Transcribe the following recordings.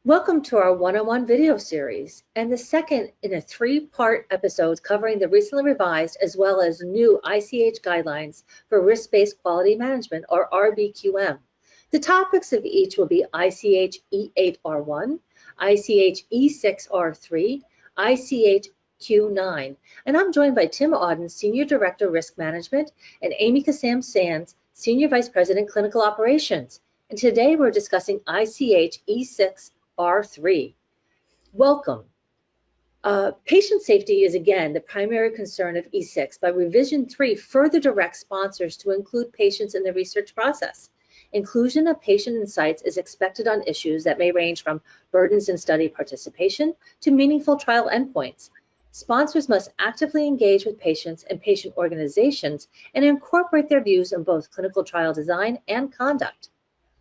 Welcome to our one-on-one video series and the second in a three-part episode covering the recently revised as well as new ICH guidelines for risk-based quality management, or RBQM. The topics of each will be ICH E8R1, ICH E6R3, ICH Q9, and I'm joined by Tim Auden, Senior Director Risk Management, and Amy Kassam Sands, Senior Vice President Clinical Operations. And today we're discussing ICH E6R3. Welcome. Patient safety is again the primary concern of E6, but Revision 3 further directs sponsors to include patients in the research process. Inclusion of patient insights is expected on issues that may range from burdens in study participation to meaningful trial endpoints. Sponsors must actively engage with patients and patient organizations and incorporate their views in both clinical trial design and conduct.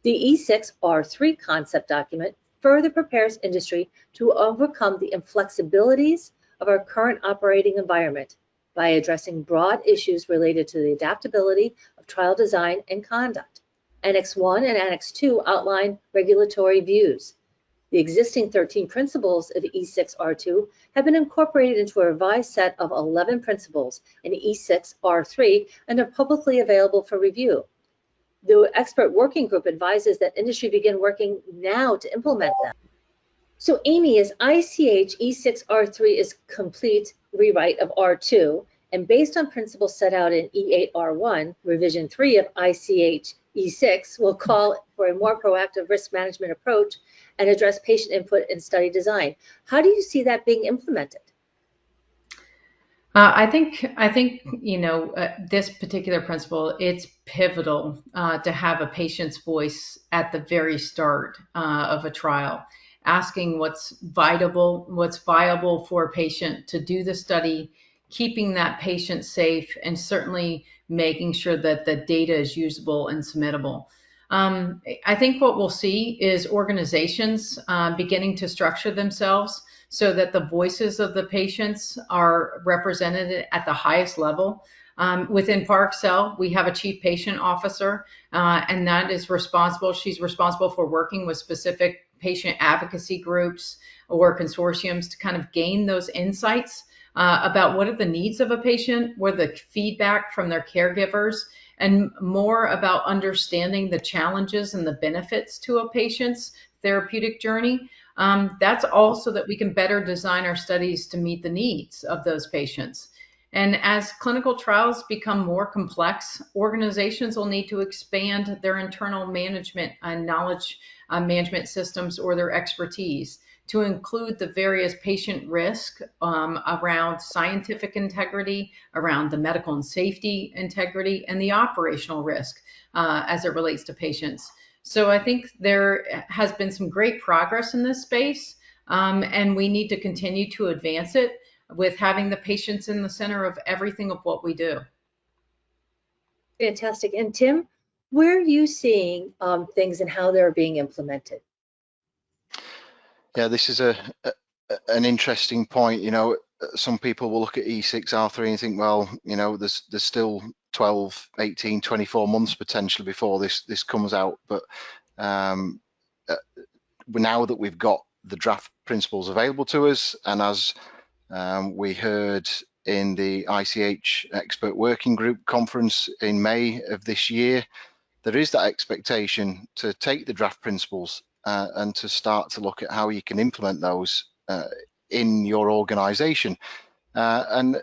The E6R3 concept document further prepares industry to overcome the inflexibilities of our current operating environment by addressing broad issues related to the adaptability of trial design and conduct. Annex 1 and Annex 2 outline regulatory views. The existing 13 principles of E6R2 have been incorporated into a revised set of 11 principles in E6R3 and are publicly available for review. The expert working group advises that industry begin working now to implement them. So Amy, as ICH E6R3 is complete rewrite of R2, and based on principles set out in E8R1, revision 3 of ICH E6 will call for a more proactive risk management approach and address patient input in study design. How do you see that being implemented? I think this particular principle, it's pivotal to have a patient's voice at the very start of a trial, asking what's viable for a patient to do the study, keeping that patient safe, and certainly making sure that the data is usable and submittable. I think what we'll see is organizations beginning to structure themselves so that the voices of the patients are represented at the highest level. Within Parexel, we have a chief patient officer, and that is responsible. She's responsible for working with specific patient advocacy groups or consortiums to kind of gain those insights about what are the needs of a patient, what are the feedback from their caregivers, and more about understanding the challenges and the benefits to a patient's therapeutic journey. That's also that we can better design our studies to meet the needs of those patients. And as clinical trials become more complex, organizations will need to expand their internal management and knowledge management systems or their expertise to include the various patient risk around scientific integrity, around the medical and safety integrity, and the operational risk as it relates to patients. So I think there has been some great progress in this space, and we need to continue to advance it with having the patients in the center of everything of what we do. Fantastic. And Tim, where are you seeing things and how they're being implemented? Yeah, this is an interesting point. Some people will look at E6R3 and think, well, there's still 12, 18, 24 months potentially before this comes out. But now that we've got the draft principles available to us, and as we heard in the ICH Expert Working Group conference in May of this year, there is that expectation to take the draft principles and to start to look at how you can implement those in your organization. And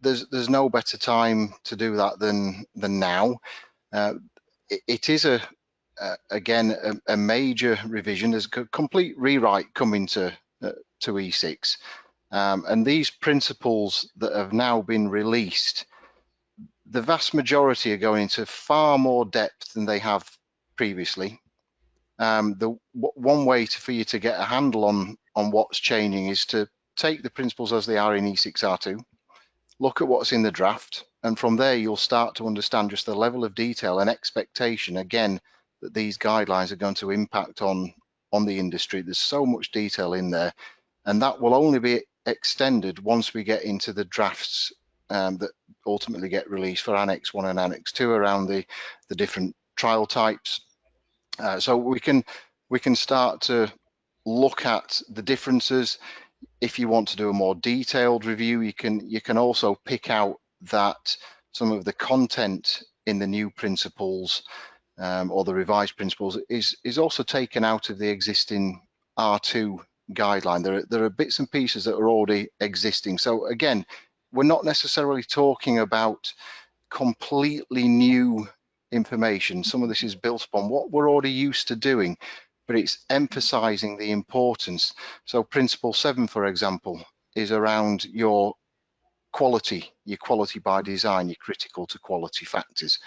there's no better time to do that than now. It is again a major revision. There's a complete rewrite coming to E6, and these principles that have now been released, the vast majority are going into far more depth than they have previously. One way for you to get a handle on what's changing is to take the principles as they are in E6R2, look at what's in the draft, and from there you'll start to understand just the level of detail and expectation, again, that these guidelines are going to impact on the industry. There's so much detail in there, and that will only be extended once we get into the drafts that ultimately get released for Annex 1 and Annex 2 around the different trial types. So we can start to look at the differences. If you want to do a more detailed review, you can also pick out that some of the content in the new principles or the revised principles is also taken out of the existing R2 guideline. There are bits and pieces that are already existing. So again, we're not necessarily talking about completely new information. Some of this is built upon what we're already used to doing, but it's emphasizing the importance. So principle 7, for example, is around your quality by design, your critical to quality factors,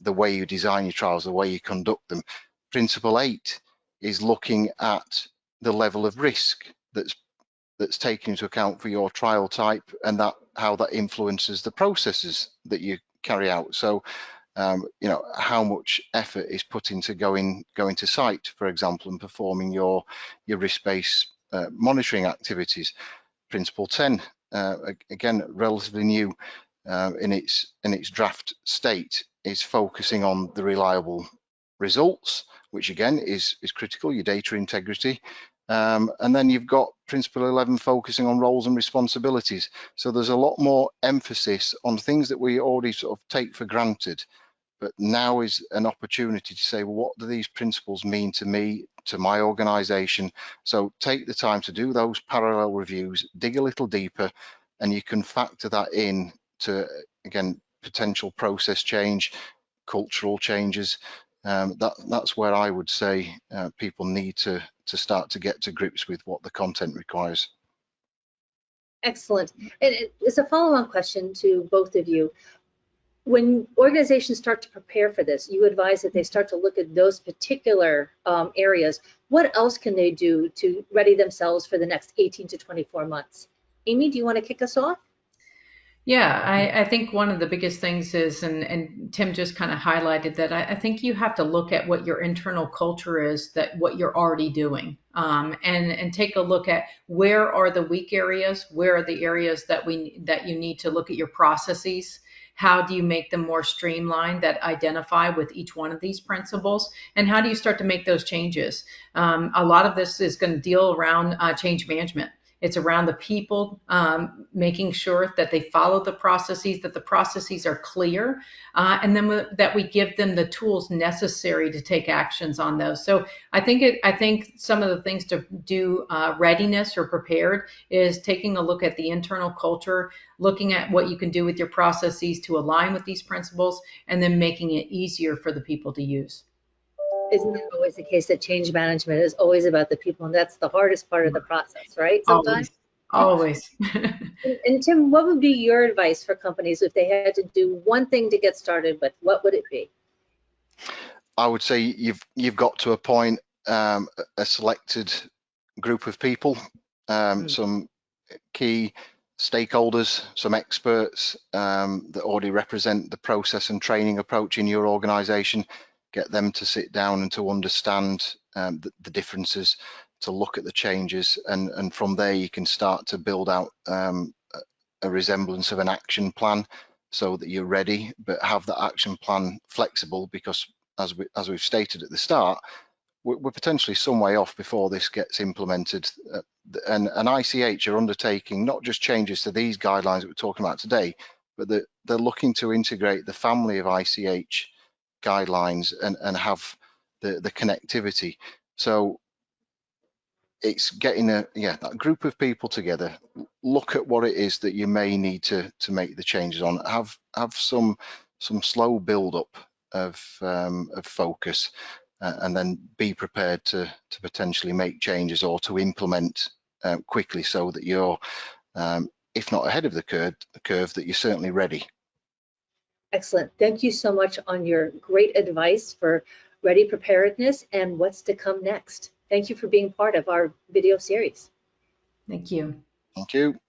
the way you design your trials, the way you conduct them. Principle 8 is looking at the level of risk that's taken into account for your trial type, and how that influences the processes that you carry out. So you know, how much effort is put into going to site, for example, and performing your risk-based monitoring activities. Principle 10, again, relatively new in its draft state, is focusing on the reliable results, which again is critical, your data integrity. And then you've got principle 11 focusing on roles and responsibilities. So there's a lot more emphasis on things that we already sort of take for granted, but now is an opportunity to say, well, what do these principles mean to me, to my organization? So take the time to do those parallel reviews, dig a little deeper, and you can factor that in to, again, potential process change, cultural changes. That's where I would say people need to start to get to grips with what the content requires. Excellent. And it's a follow-on question to both of you. When organizations start to prepare for this, you advise that they start to look at those particular areas. What else can they do to ready themselves for the next 18 to 24 months? Amy, do you want to kick us off? Yeah, I think one of the biggest things is, and Tim just kind of highlighted that, I think you have to look at what your internal culture is, that what you're already doing, and take a look at where are the weak areas, where are the areas that you need to look at your processes. How do you make them more streamlined that identify with each one of these principles? And how do you start to make those changes? A lot of this is going to deal around change management. It's around the people, making sure that they follow the processes, that the processes are clear, and then that we give them the tools necessary to take actions on those. So I think some of the things to do readiness or prepared is taking a look at the internal culture, looking at what you can do with your processes to align with these principles, and then making it easier for the people to use. Isn't it always the case that change management is always about the people, and that's the hardest part of the process, right? Sometimes. Always. And Tim, what would be your advice for companies if they had to do one thing to get started with? What would it be? I would say you've got to appoint a selected group of people, some key stakeholders, some experts that already represent the process and training approach in your organization. Get them to sit down and to understand the differences, to look at the changes, and from there you can start to build out a resemblance of an action plan so that you're ready, but have that action plan flexible, because as we've stated at the start, we're potentially some way off before this gets implemented. And ICH are undertaking not just changes to these guidelines that we're talking about today, but they're looking to integrate the family of ICH guidelines and have the connectivity. So it's getting that group of people together, look at what it is that you may need to make the changes on, have some slow build up of focus, and then be prepared to potentially make changes or to implement quickly, so that you're if not ahead of the curve, that you're certainly ready. Excellent. Thank you so much on your great advice for ready preparedness and what's to come next. Thank you for being part of our video series. Thank you. Thank you.